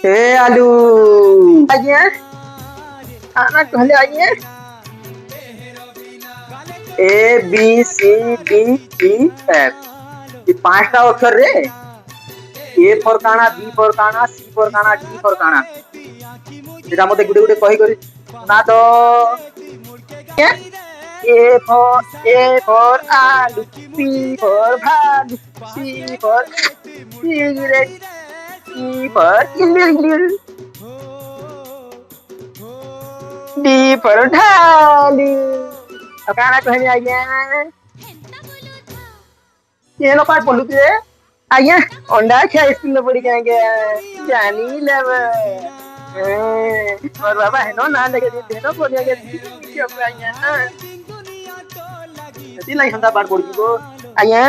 हे आलू आइए खाना कहले आइए ABCDEF ये पांचटा अक्षर रे ए फॉर काना बी फॉर काना सी फॉर काना डी फॉर काना सेटा मते गुटे गुटे कहि करी सुना तो A for आलू B for भालू C for cigarette E for Dulloo D for ढालू अब गाना कहने आइए ये लो पाठ बोलू तुझे आइए अंडा क्या स्कूल में पढ़ी जाएंगे जानी लेव और बाबा है ना लगे दे ना बोल जाएंगे क्यों आइए ती लाई हंदा पाठ बोल को आइए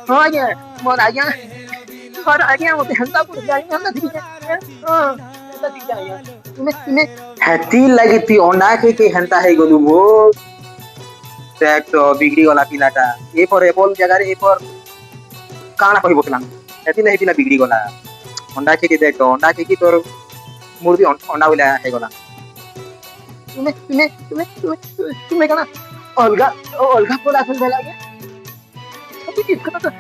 हाँ आइए मोर आइए और आइए वो हंदा बोल जाएंगे हंदा ठीक है हाँ हंदा ठीक है तुम्हें हैती लगी थी अंडा के हंता है गोलू वो देख तो बिगड़ी वाला पिलाटा ए फॉर एप्पल जगह ए फॉर काना कहि बकलाम एति नै पिला बिगड़ी गला अंडा के देख तो अंडा के तोर मूर्ति अंडा बोला है गला तुम्हें कना अलगा बोला सुन भेला के अभी किसको तो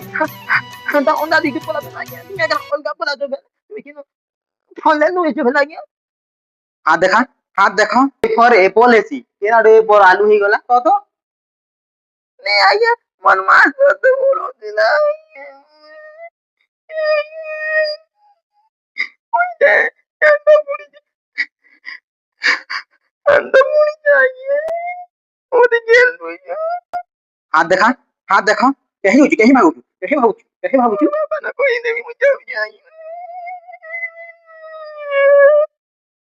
अंडा अंडा दिख बोला तो आगे तुम्हें कना अलगा बोला तो तुम्हें किनो फोन ले नु इसे भेला के हाथ देखा ए फॉर एप्पल एसी केना रे फॉर आलू ही गला तो नहीं आइए मनमास तो बोलो दिला हाथ देखा कहीं भागू कहीं भागू कहीं भागू ना कोई नहीं मुझे